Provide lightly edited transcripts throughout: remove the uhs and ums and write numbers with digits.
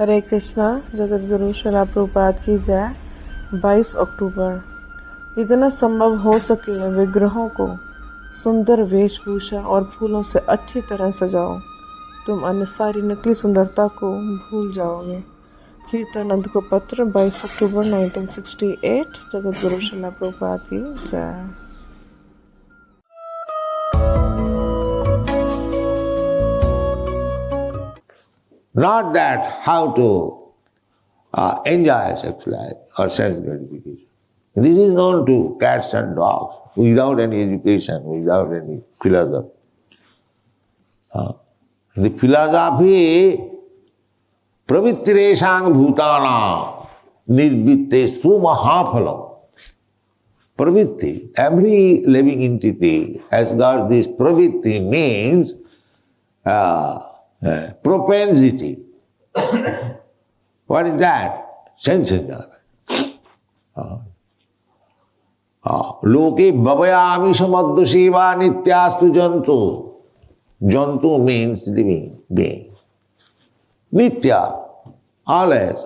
हरे कृष्णा। जगत गुरु श्रीला प्रभुपाद की जय। 22 अक्टूबर। जितना संभव हो सके विग्रहों को सुंदर वेशभूषा और फूलों से अच्छी तरह सजाओ, तुम अन्य सारी नकली सुंदरता को भूल जाओगे। कीर्तनंद को पत्र 22 अक्टूबर 1968। जगत गुरु श्रीला प्रभुपाद की जय। Not that how to enjoy sex life or sense gratification. This is known to cats and dogs without any education, without any philosophy. The philosophy pravittireshang bhutana nirvittesu mahaphalam. Pravitti, every living entity has got this pravitti, means propensity. What is that? Sense enjoyment. Loke bhavayami samadhu seva nityastu jantu. Jantu means living being. Nitya, always.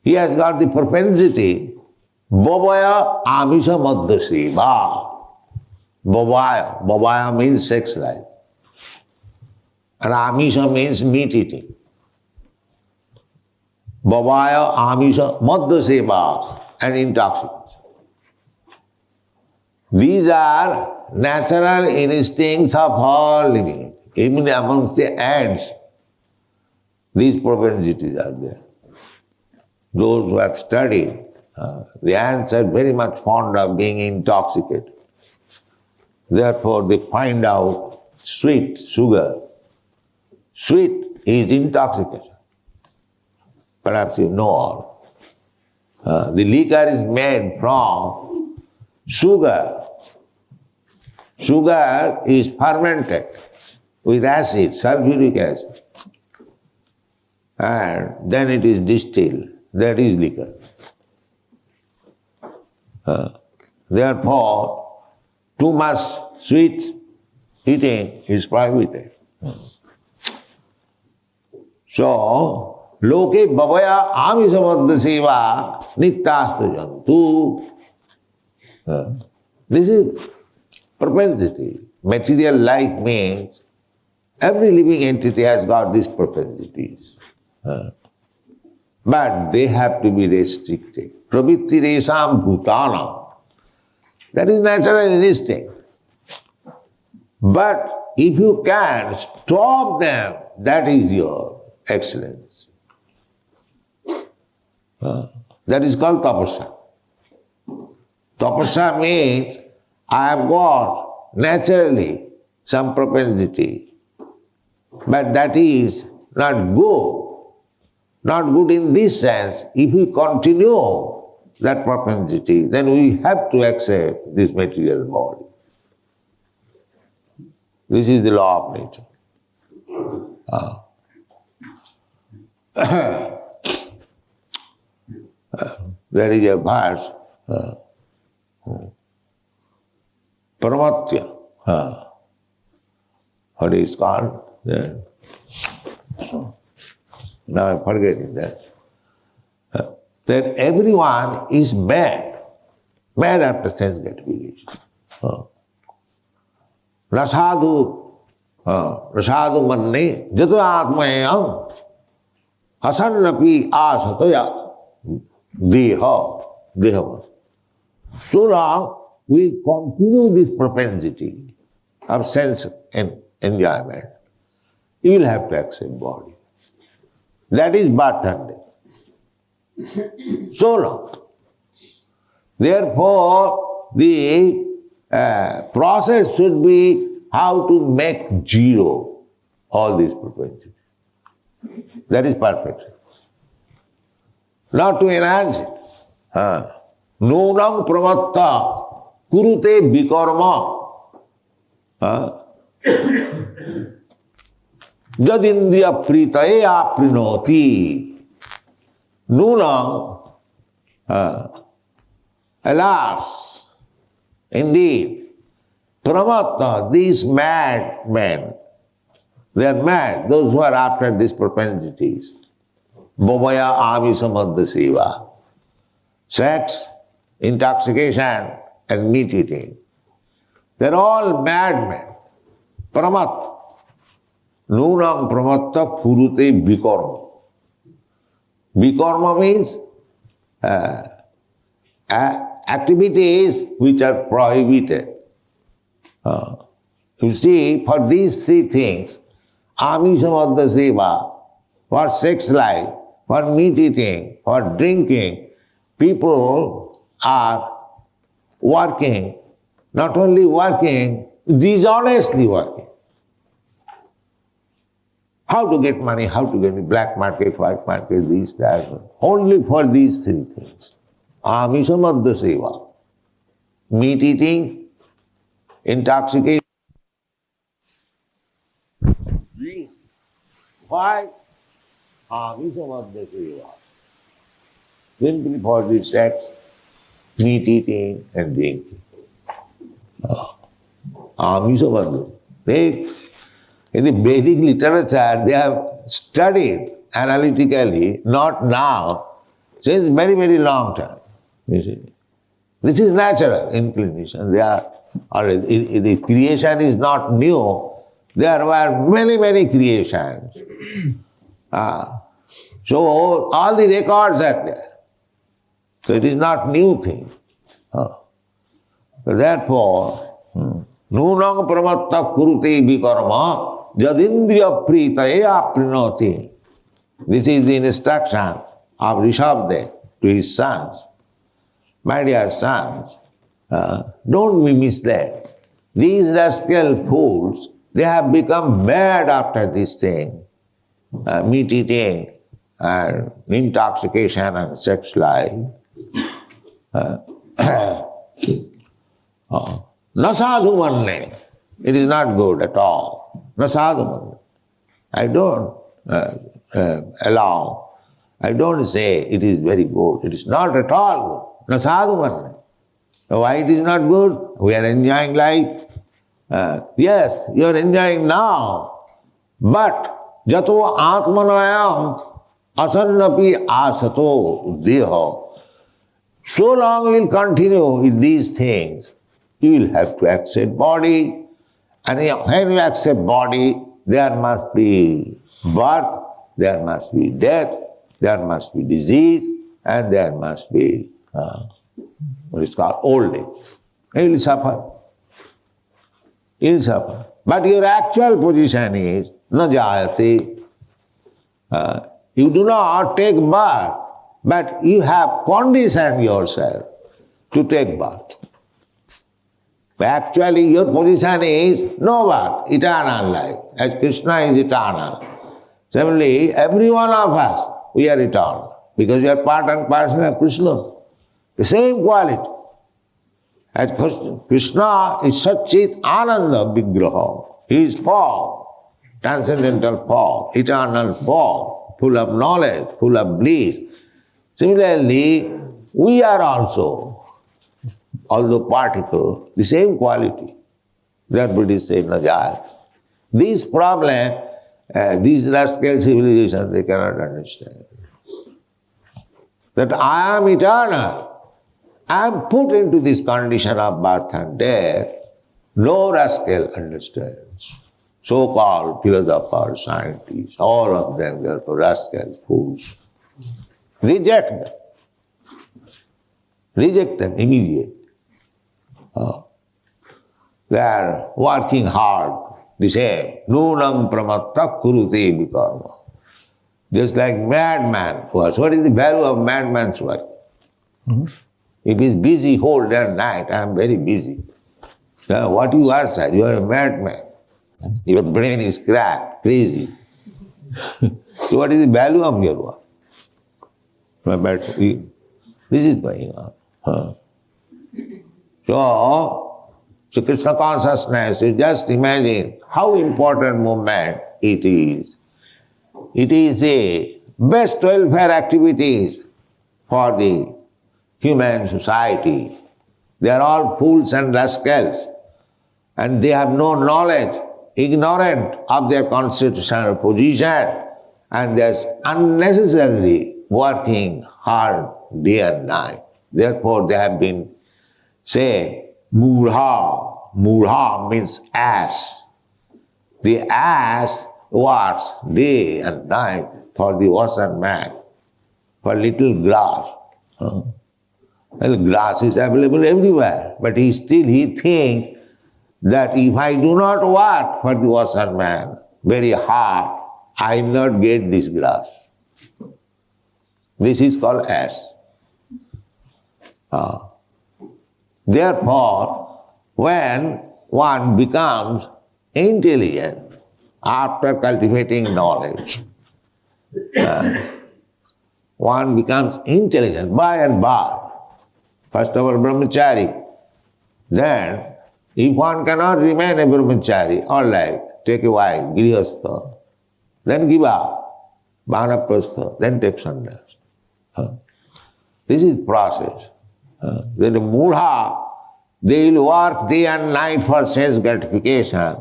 He has got the propensity. Bhavaya amisha madhu seva. Bhavaya means sex life. And amisha means meat eating. Bhavaya, amisha, madhya seva, and intoxication. These are natural instincts of all living. Even amongst the ants, these propensities are there. Those who have studied, the ants are very much fond of being intoxicated. Therefore, they find out sweet, sugar. Sweet is intoxication. Perhaps you know all. The liquor is made from sugar. Sugar is fermented with acid, sulfuric acid. And then it is distilled. That is liquor. Therefore, too much sweet eating is prohibited. So, loke bhavaya amisa madhya seva nityastu jantu. This is propensity. Material life means every living entity has got these propensities. But they have to be restricted. Pravittiresham bhutanam. That is natural instinct. But if you can stop them, that is your excellence. That is called tapasya. Tapasya means I have got naturally some propensity, but that is not good. Not good in this sense. If we continue that propensity, then we have to accept this material body. This is the law of nature. There is a verse, Paramatya. What is called? Now I'm forgetting that. That everyone is mad after sense gratification. Rasadu manne jato atmayam asannapi asataya deha. So now we continue this propensity of sense and enjoyment. You will have to accept body. That is birth and death. So long. Therefore, the process should be how to make zero all these propensities. That is perfection. Not to enhance it. Nunam pramatta kurute vikarma. Jadindriya pritaye aprinoti. Nunam, alas, indeed, pramatta, these mad men, they are mad, those who are after these propensities. Bobaya Amisamadha Seva. Sex, intoxication, and meat eating. They're all madmen. Pramat. Nunam pramatta purute bikarma. Bikarma means activities which are prohibited. You see, for these three things, Amisamadha Seva, for sex life, for meat eating, for drinking, people are working, not only working, dishonestly working. How to get money, how to get black market, white market, this, that, only for these three things. Amisamadha Seva, meat eating, intoxication. Why? Amisamadha Seva. Simply for the sex, meat eating and drinking. Amisamadha. In the Vedic literature, they have studied analytically, not now, since very, very long time. You see. This is natural inclination. They are already, the creation is not new. There were many, many creations. So all the records are there. So it is not new thing. Therefore, nunang pramatta kurute vikarma jadindriya pritaya aprinoti. This is the instruction of Rishabdev to his sons. My dear sons, don't be misled. These rascal fools, they have become mad after this thing, meat eating and intoxication and sex life. Nasadhu manne. It is not good at all. Nasadhu manne. I don't allow. I don't say it is very good. It is not at all good. Nasadhu manne. Why it is not good? We are enjoying life. Yes, you are enjoying now. But jato atmanayam asannapi asato deha. So long we will continue with these things. You will have to accept body. And when you accept body, there must be birth, there must be death, there must be disease, and there must be what is called old age. You will suffer. You will suffer. But your actual position is na jayate. You do not take birth, but you have conditioned yourself to take birth. But actually your position is no birth, eternal life, as Krishna is eternal. Similarly, every one of us, we are eternal, because we are part and parcel of Krishna. The same quality. As Krishna is Satchit Ananda Vigraha. He is form, transcendental form, eternal form, full of knowledge, full of bliss. Similarly, we are also, although particle, the same quality. That Buddhists say Najat. These problems, these rascal civilizations, they cannot understand. That I am eternal. I am put into this condition of birth and death. No rascal understands. So-called philosophers, scientists, all of them, they are rascals, fools. Reject them. Reject them immediately. They are working hard. The same. Nunam pramatta kurute vikarma. Just like madman works. What is the value of madman's work? If he is busy whole day and night, I am very busy. Now, what you are, sir? You are a madman. Your brain is cracked, crazy. So what is the value of your work? But this is going on. So Krishna consciousness, you just imagine how important movement it is. It is the best welfare activities for the human society. They are all fools and rascals, and they have no knowledge, ignorant of their constitutional position, and they're unnecessarily working hard day and night. Therefore, they have been said, Murha. Murha means ass. The ass works day and night for the ocean man, for little grass. Well, grass is available everywhere, but he thinks that if I do not work for the ocean man very hard, I will not get this grass. This is called ass. Therefore, when one becomes intelligent after cultivating knowledge, one becomes intelligent by and by. First of all, brahmachari. Then, if one cannot remain a brahmachari, all right, take a wife, grihastha, then give up, vanaprastha, then take sannyas. This is process. Then the mudha, they will work day and night for sense gratification.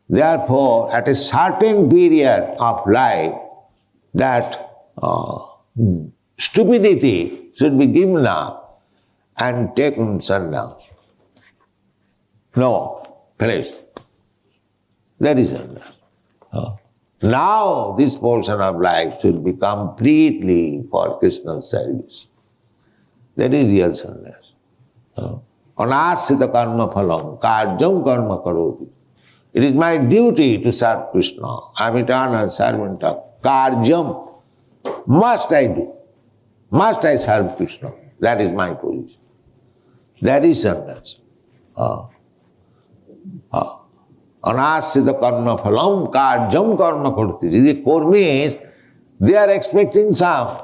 Therefore, at a certain period of life, that stupidity should be given up and taken sannyas. No, finish. That is sannyas. Now this portion of life should be completely for Krishna's service. That is real sannyas. Anasita karma phalam, karjam karma karoti. It is my duty to serve Krishna. I am eternal servant of karjam. Must I do. Must I serve Krishna. That is my position. That is sannyas. Anasita karma phalam, karjam karma karoti. The Kurmis, they are expecting some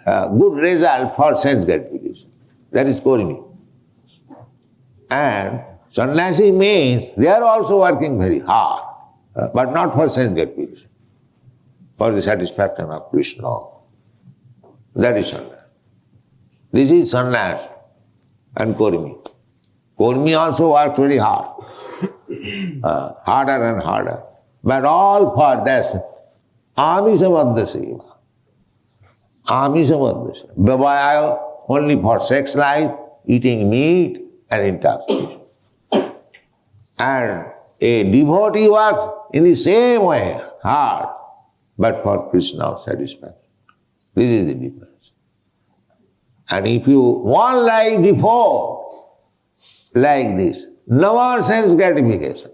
good result for sense gratification. That is Kurmi. And sannyasi means they are also working very hard, but not for sense gratification, for the satisfaction of Krishna. That is sannyas. This is sannyas and Kurmi. Kurmi also works very hard, harder and harder, but all for this amisabadha seva. Amisabadha seva. Vivaya only for sex life, eating meat and intoxication. And a devotee works in the same way, hard, but for Krishna's satisfaction. This is the difference. And if you one life before, like this, no more sense gratification,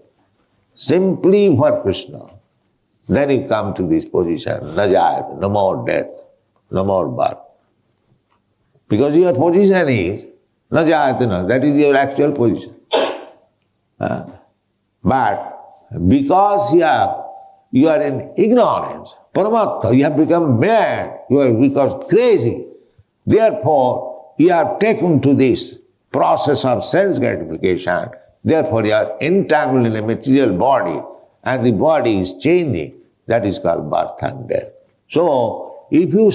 simply for Krishna, then you come to this position, najayat, no more death, no more birth. Because your position is najayatana, that is your actual position. But because you are in ignorance, paramattha, you have become mad, you have become crazy. Therefore, you are taken to this process of sense gratification. Therefore, you are entangled in a material body, and the body is changing. That is called birth and death. So, if you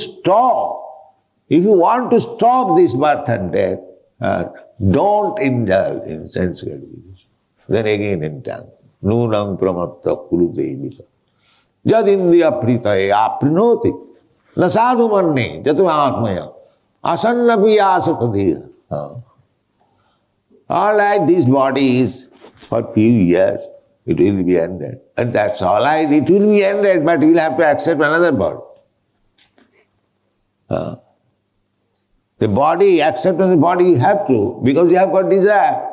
want to stop this birth and death, don't indulge in sense gratification. Then again entangled. Nunam pramatta kuludevita. Jad indriya pritaye aprinoti. Nasadu manne jatumatmaya. Asanna piyasatadhira. All right, this body is for few years, it will be ended. And that's all right, it will be ended, but you will have to accept another body. The body, acceptance of the body you have to, because you have got desire.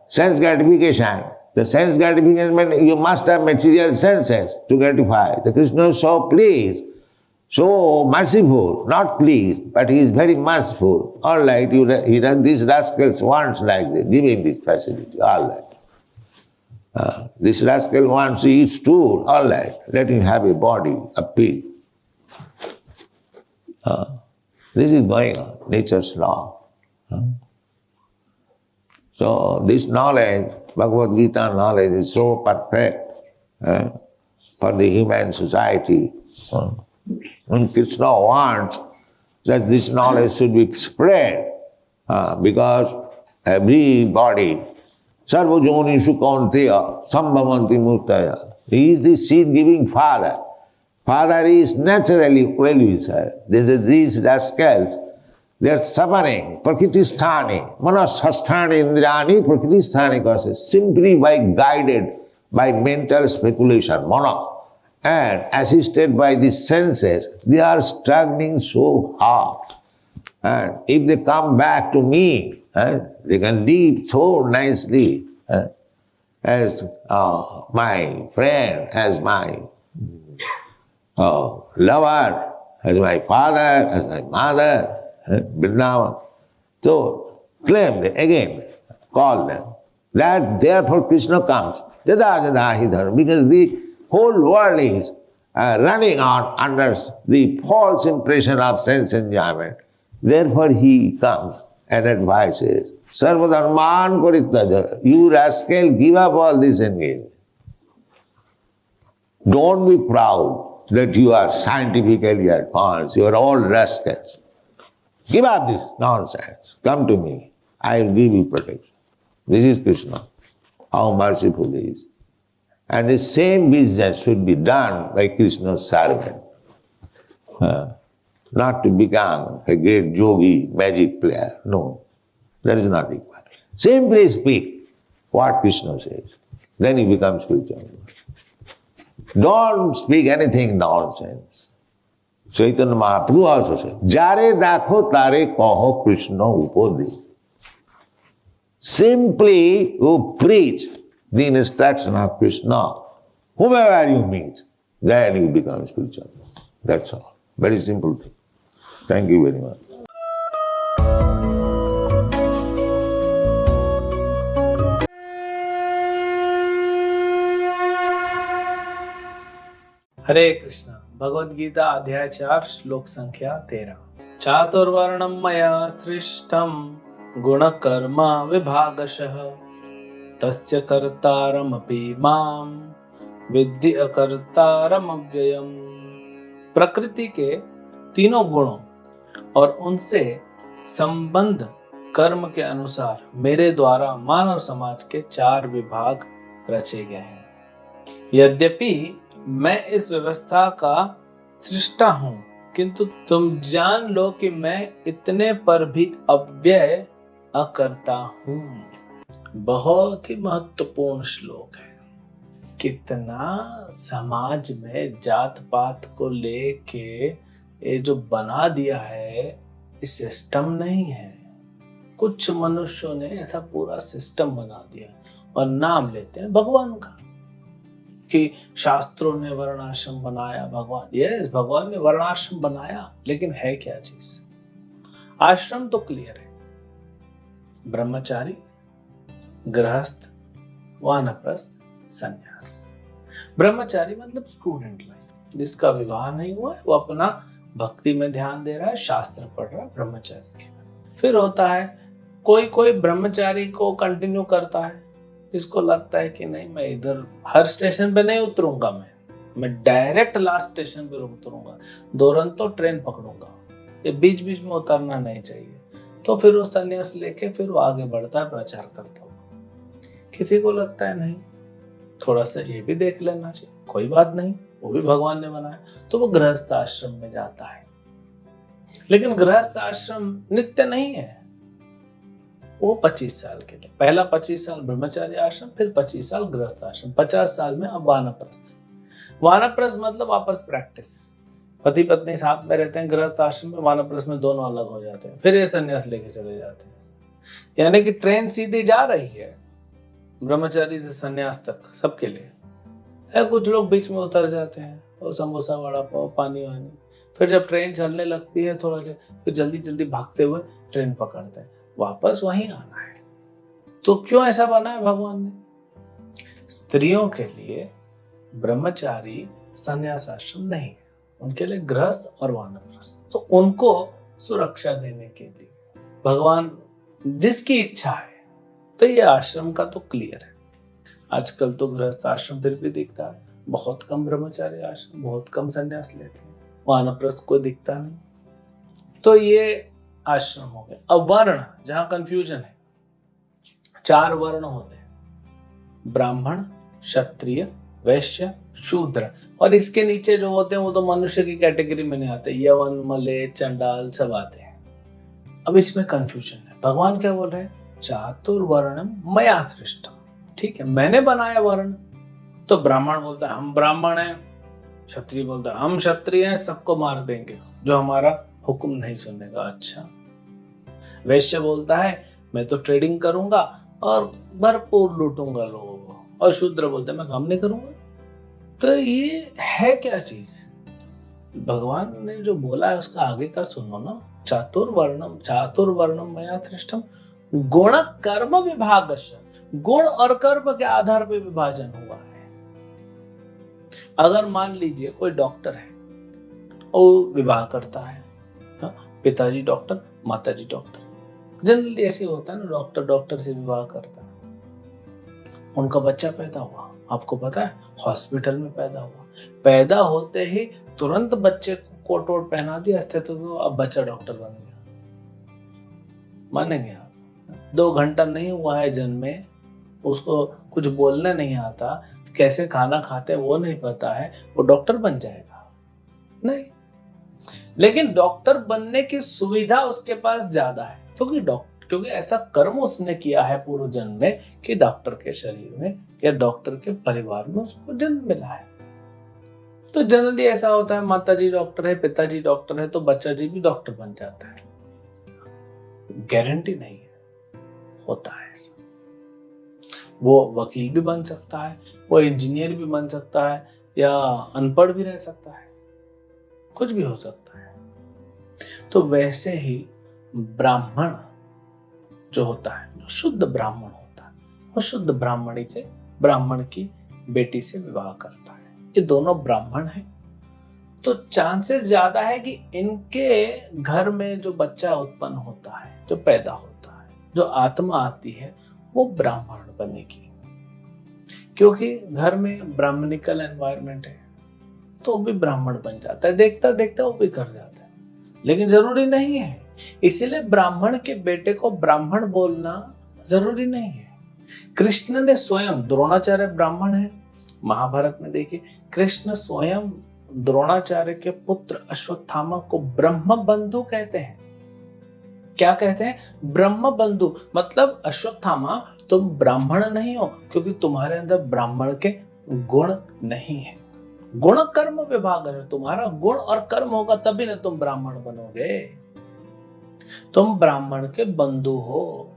Sense gratification. The sense gratification, you must have material senses to gratify. The Krishna is so pleased, so merciful, not pleased, but he is very merciful. All right, he runs these rascals wants like this, give him this facility, all right. This rascal wants to eat stool, all right, let him have a body, a pig. This is going on, nature's law. So this knowledge, Bhagavad Gita knowledge is so perfect for the human society. And Krishna wants that this knowledge should be spread because everybody, sarva jonishu kaunteya sambhavanti murtaya, he is the seed-giving father. Father is naturally well-wisher. These rascals, they are suffering. Prakritisthani, manasasthani indrani prakritisthani causes, simply by guided by mental speculation, mana, and assisted by the senses, they are struggling so hard. And if they come back to me, they can live so nicely as my friend, as my lover, as my father, as my mother, Vrindavan. So claim them again, call them. That therefore Krishna comes. Jada jada hi dharma, because the whole world is running on under the false impression of sense enjoyment. Therefore he comes and advises, Sarva dharman parittaja, you rascal, give up all this engagement. Don't be proud that you are scientifically advanced, you are all rascals. Give up this nonsense. Come to me. I will give you protection. This is Krishna, how merciful he is. And the same business should be done by Krishna's servant. Not to become a great yogi, magic player. No, that is not required. Simply speak what Krishna says. Then you become spiritual. Don't speak anything nonsense. Chaitanya Mahaprabhu also said, Jare dakho tare kaho Krishna upodi. Simply you preach the instruction of Krishna. Whomever you meet, then you become spiritual. That's all. Very simple thing. Thank you very much. हरे कृष्ण। भगवद गीता अध्याय 4 श्लोक संख्या 13। चातुर्वर्णम मया सृष्टम गुण कर्म विभागशः तस्य कर्तारमपि माम विद्धि अकर्तारम अव्ययम्। प्रकृति के तीनों गुणों और उनसे संबंध कर्म के अनुसार मेरे द्वारा मानव समाज के 4 विभाग रचे गए हैं। यद्यपि मैं इस व्यवस्था का सृष्टा हूं, किंतु तुम जान लो कि मैं इतने पर भी अव्यय अकर्ता हूं। बहुत ही महत्वपूर्ण श्लोक है। कितना समाज में जात पात को लेके ये जो बना दिया है, ये सिस्टम नहीं है। कुछ मनुष्यों ने ऐसा पूरा सिस्टम बना दिया और नाम लेते हैं भगवान का कि शास्त्रों ने वर्णाश्रम बनाया। भगवान, यस, भगवान ने वर्णाश्रम बनाया, लेकिन है क्या चीज? आश्रम तो क्लियर है, ब्रह्मचारी, गृहस्थ, वानप्रस्थ, संन्यास। ब्रह्मचारी मतलब स्टूडेंट लाइफ, जिसका विवाह नहीं हुआ है, वो अपना भक्ति में ध्यान दे रहा है, शास्त्र पढ़ रहा है, ब्रह्मचारी के। फिर होता है कोई ब्रह्मचारी को कंटिन्यू करता है, इसको लगता है कि नहीं, मैं इधर हर स्टेशन पे नहीं उतरूंगा, मैं डायरेक्ट लास्ट स्टेशन पे उतरूंगा, दुरंतो ट्रेन पकड़ूंगा, ये बीच बीच में उतरना नहीं चाहिए। तो फिर वो संन्यास लेके फिर वो आगे बढ़ता है, प्रचार करता हुआ। किसी को लगता है नहीं, थोड़ा सा ये भी देख लेना चाहिए, कोई बात नहीं, वो भी भगवान ने बनाया, तो वो गृहस्थ आश्रम में जाता है। लेकिन गृहस्थ आश्रम नित्य नहीं है, वो 25 साल के लिए। पहला 25 साल ब्रह्मचारी आश्रम, फिर 25 साल गृहस्थ आश्रम, 50 साल में अब वानप्रस्थ। वानप्रस्थ मतलब आपस प्रैक्टिस, पति पत्नी साथ में रहते हैं गृहस्थ आश्रम में, वानप्रस्थ में दोनों अलग हो जाते हैं, फिर ये संन्यास लेके चले जाते हैं। यानी कि ट्रेन सीधी जा रही है ब्रह्मचारी से संन्यास तक सबके लिए। कुछ लोग बीच में उतर जाते हैं, और समोसा, वड़ा पाव, पानी वानी, फिर जब ट्रेन चलने लगती है थोड़ा देर, फिर जल्दी जल्दी भागते हुए ट्रेन पकड़ते हैं, वापस वहीं आना है। तो क्यों ऐसा बना है भगवान ने? स्त्रियों के लिए ब्रह्मचारी संन्यास आश्रम नहीं है, उनके लिए गृहस्थ और वानप्रस्थ। तो उनको सुरक्षा देने के लिए भगवान, जिसकी इच्छा है, तो ये आश्रम का तो क्लियर है। आजकल तो गृहस्थ आश्रम फिर भी दिखता है, बहुत कम ब्रह्मचारी आश्रम, बहुत कम संन्यास लेते हैं, वानप्रस्थ कोई दिखता नहीं। तो ये आश्रम हो गए। अब वर्ण, जहां कंफ्यूजन है, 4 वर्ण होते हैं, ब्राह्मण, क्षत्रिय, वैश्य, शूद्र। और इसके नीचे जो होते हैं वो तो मनुष्य की कैटेगरी में नहीं आते, यवन, मले, चंडाल सब आते हैं। अब इसमें कंफ्यूजन है। भगवान क्या बोल रहे हैं? चातुर्वर्णम मया सृष्टम। ठीक है, मैंने बनाया वर्ण। तो ब्राह्मण बोलता है हम ब्राह्मण हैं, क्षत्रिय बोलता है हम क्षत्रिय हैं, सबको मार देंगे जो हमारा हुक्म नहीं सुनेगा। अच्छा, वैश्य बोलता है मैं तो ट्रेडिंग करूंगा और भरपूर लूटूंगा लोगों को, और शूद्र बोलता है मैं काम नहीं करूंगा। तो ये है क्या चीज? भगवान ने जो बोला है उसका आगे का सुनो ना। चातुर्वर्णम मया सृष्टम गुण कर्म विभागस्य। गुण और कर्म के आधार पर विभाजन हुआ है। अगर मान लीजिए कोई डॉक्टर है और विवाह करता है, पिताजी डॉक्टर, माताजी डॉक्टर, जनरली ऐसे होता है ना, डॉक्टर डॉक्टर से विवाह करता है। उनका बच्चा पैदा हुआ, आपको पता है हॉस्पिटल में पैदा हुआ, पैदा होते ही तुरंत बच्चे को कोट वोट पहना दिया, तो अब बच्चा डॉक्टर बन गया। मानेंगे आप? 2 घंटा नहीं हुआ है जन्मे, उसको कुछ बोलना नहीं आता, कैसे खाना खाते वो नहीं पता है, वो डॉक्टर बन जाएगा? नहीं। लेकिन डॉक्टर बनने की सुविधा उसके पास ज्यादा है, क्योंकि ऐसा कर्म उसने किया है पूर्व जन्म में कि डॉक्टर के शरीर में या डॉक्टर के परिवार में उसको जन्म मिला है। तो जनरली ऐसा होता है, माताजी डॉक्टर है, पिताजी डॉक्टर है, तो बच्चा जी भी डॉक्टर बन जाता है। गारंटी नहीं है, होता है ऐसा। वो वकील भी बन सकता है, वो इंजीनियर भी बन सकता है, या अनपढ़ भी रह सकता है, कुछ भी हो सकता है। तो वैसे ही ब्राह्मण जो होता है, जो शुद्ध ब्राह्मण होता है, वो शुद्ध ब्राह्मणी से, ब्राह्मण की बेटी से विवाह करता है। ये दोनों ब्राह्मण हैं, तो चांसेस ज्यादा है कि इनके घर में जो बच्चा उत्पन्न होता है, जो पैदा होता है, जो आत्मा आती है, वो ब्राह्मण बनेगी। क्योंकि घर में ब्राह्मणिकल एनवायरनमेंट है, तो वो भी ब्राह्मण बन जाता है, देखता देखता वो भी कर जाता है। लेकिन जरूरी नहीं है, इसीलिए ब्राह्मण के बेटे को ब्राह्मण बोलना जरूरी नहीं है। कृष्ण ने स्वयं, द्रोणाचार्य ब्राह्मण है, महाभारत में देखिए, कृष्ण स्वयं द्रोणाचार्य के पुत्र अश्वत्थामा को ब्रह्म बंधु कहते हैं। क्या कहते हैं? ब्रह्म बंधु। मतलब अश्वत्थामा तुम ब्राह्मण नहीं हो क्योंकि तुम्हारे अंदर ब्राह्मण के गुण नहीं है। गुण कर्म विभाग है, तुम्हारा गुण और कर्म होगा तभी ना तुम ब्राह्मण बनोगे। तुम ब्राह्मण के बंधु हो,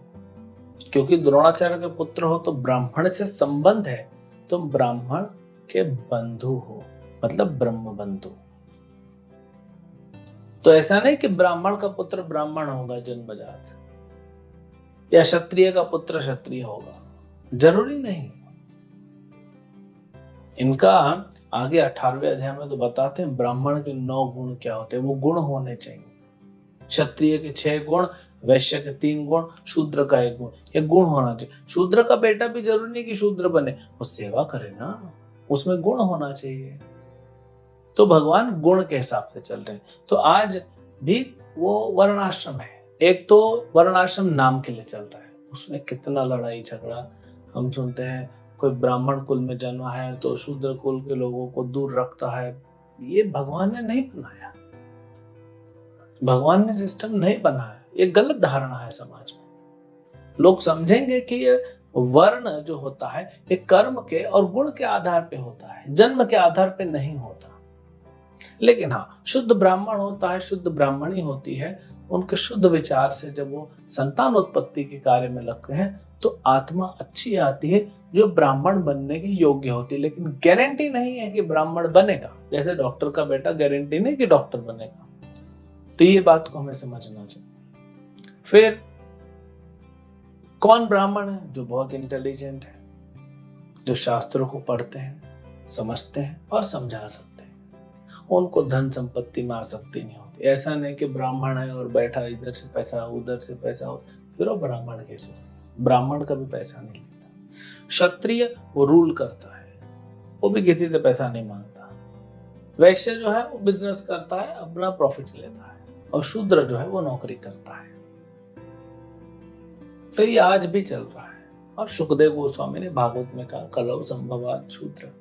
क्योंकि द्रोणाचार्य के पुत्र हो तो ब्राह्मण से संबंध है, तुम ब्राह्मण के बंधु हो, मतलब ब्रह्म बंधु। तो ऐसा नहीं कि ब्राह्मण का पुत्र ब्राह्मण होगा जन्मजात, या क्षत्रिय का पुत्र क्षत्रिय होगा, जरूरी नहीं। इनका आगे 18वें अध्याय में तो बताते हैं ब्राह्मण के 9 गुण क्या होते हैं। वो गुण होने चाहिए। क्षत्रिय के 6 गुण, वैश्य के 3 गुण, शूद्र का 1 गुण, ये गुण होना चाहिए। शूद्र का बेटा भी जरूरी नहीं कि शूद्र बने, वो सेवा करे ना, उसमें गुण होना चाहिए। तो भगवान गुण के हिसाब से चल रहे हैं। तो आज भी वो वर्णाश्रम है। एक तो वर्णाश्रम नाम के लिए चल रहा है, उसमें कितना लड़ाई झगड़ा हम सुनते हैं। कोई ब्राह्मण कुल में जन्मा है तो शूद्र कुल के लोगों को दूर रखता है। ये भगवान ने नहीं बनाया, भगवान ने सिस्टम नहीं बनाया। ये गलत धारणा है समाज में। लोग समझेंगे कि ये वर्ण जो होता है ये कर्म के और गुण के आधार पे होता है, जन्म के आधार पे नहीं होता। लेकिन हाँ, शुद्ध ब्राह्मण होता है, शुद्ध ब्राह्मणी होती है, उनके शुद्ध विचार से जब वो संतान उत्पत्ति के कार्य में लगते हैं तो आत्मा अच्छी आती है जो ब्राह्मण बनने की योग्य होती है। लेकिन गारंटी नहीं है कि ब्राह्मण बनेगा। जैसे डॉक्टर का बेटा गारंटी नहीं कि डॉक्टर बनेगा। तो ये बात को हमें समझना चाहिए। फिर कौन ब्राह्मण है? जो बहुत इंटेलिजेंट है, जो शास्त्रों को पढ़ते हैं, समझते हैं और समझा सकते हैं। उनको धन संपत्ति में आसक्ति नहीं होती। ऐसा नहीं कि ब्राह्मण है और बैठा इधर से पैसा उधर से पैसा, फिर वो ब्राह्मण कैसे? ब्राह्मण का भी पैसा नहीं लेता। क्षत्रिय वो रूल करता है, वो भी किसी से पैसा नहीं मांगता। वैश्य जो है वो बिजनेस करता है, अपना प्रॉफिट लेता है, और शूद्र जो है वो नौकरी करता है। तो ये आज भी चल रहा है। और सुखदेव गोस्वामी ने भागवत में कहा कलौ संभवात शूद्र,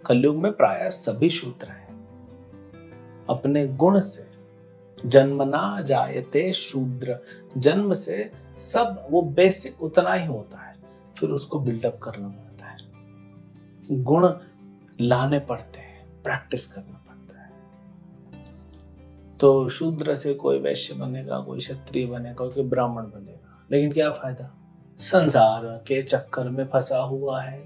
कलयुग में प्रायः सभी शूद्र हैं। अपने गुण से जन्मना जायते शूद्र, जन्म से सब वो बेसिक उतना ही होता है, फिर उसको बिल्डअप करना पड़ता है, गुण लाने पड़ते हैं, प्रैक्टिस करना पड़ता है। तो शूद्र से कोई वैश्य बनेगा, कोई क्षत्रिय बनेगा, कोई ब्राह्मण बनेगा, लेकिन क्या फायदा? संसार के चक्कर में फंसा हुआ है।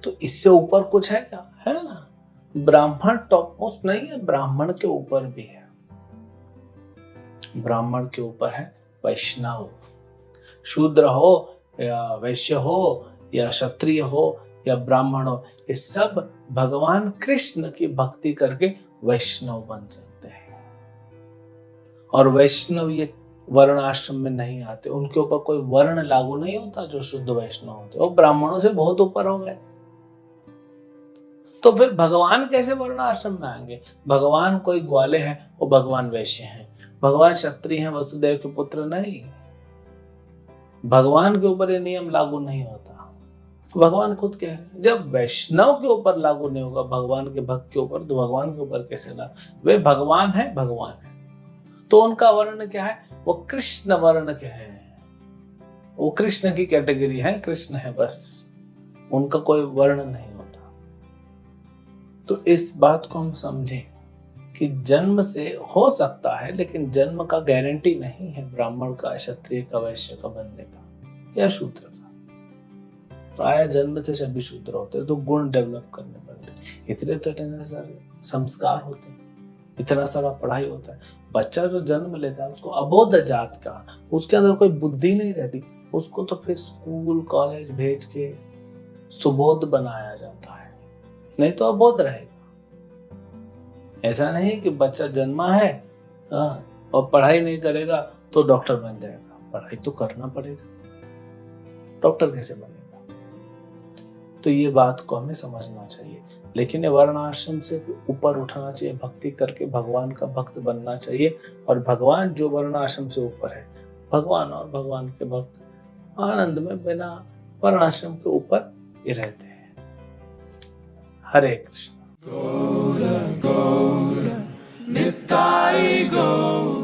तो इससे ऊपर कुछ है क्या? है ना, ब्राह्मण टॉप मोस्ट नहीं है, ब्राह्मण के ऊपर भी है। ब्राह्मण के ऊपर है वैष्णव। शूद्र हो या वैश्य हो या क्षत्रिय हो या ब्राह्मण हो, ये सब भगवान कृष्ण की भक्ति करके वैष्णव बन सकते हैं। और वैष्णव ये वर्ण आश्रम में नहीं आते, उनके ऊपर कोई वर्ण लागू नहीं होता। जो शुद्ध वैष्णव होते वो ब्राह्मणों से बहुत ऊपर हो गए। तो फिर भगवान कैसे वर्ण आश्रम में आएंगे? भगवान कोई ग्वाले हैं, वो भगवान वैश्य हैं। भगवान क्षत्रिय हैं, वसुदेव के पुत्र नहीं। भगवान के ऊपर ये नियम लागू नहीं होता। भगवान खुद कह रहे हैं, जब वैष्णव के ऊपर लागू नहीं होगा भगवान के भक्त के ऊपर, तो भगवान के ऊपर कैसे लागू? वे भगवान है, भगवान है। तो उनका वर्ण क्या है? वो कृष्ण वर्ण के हैं, वो कृष्ण की कैटेगरी है, कृष्ण है बस, उनका कोई वर्ण नहीं होता। तो इस बात को हम समझें कि जन्म से हो सकता है, लेकिन जन्म का गारंटी नहीं है ब्राह्मण का, क्षत्रिय का, वैश्य का बनने का या शूद्र का। प्राय जन्म से सभी शूद्र होते हैं, तो गुण डेवलप करने पड़ते हैं। इसलिए तो इतने सारे संस्कार होते हैं, इतना सारा पढ़ाई होता है। बच्चा जो जन्म लेता है उसको अबोध जात का, उसके अंदर कोई बुद्धि नहीं रहती, उसको तो फिर स्कूल कॉलेज भेज के सुबोध बनाया जाता है, नहीं तो अबोध रहेगा। ऐसा नहीं कि बच्चा जन्मा है और पढ़ाई नहीं करेगा तो डॉक्टर बन जाएगा। पढ़ाई तो करना पड़ेगा, डॉक्टर कैसे बनेगा? तो ये बात को हमें समझना चाहिए। लेकिन ये वर्ण आश्रम से ऊपर उठाना चाहिए, भक्ति करके भगवान का भक्त बनना चाहिए। और भगवान जो वर्ण आश्रम से ऊपर है, भगवान और भगवान के भक्त आनंद में बिना वर्ण आश्रम के ऊपर ही रहते हैं। हरे कृष्ण। Nitai Gaur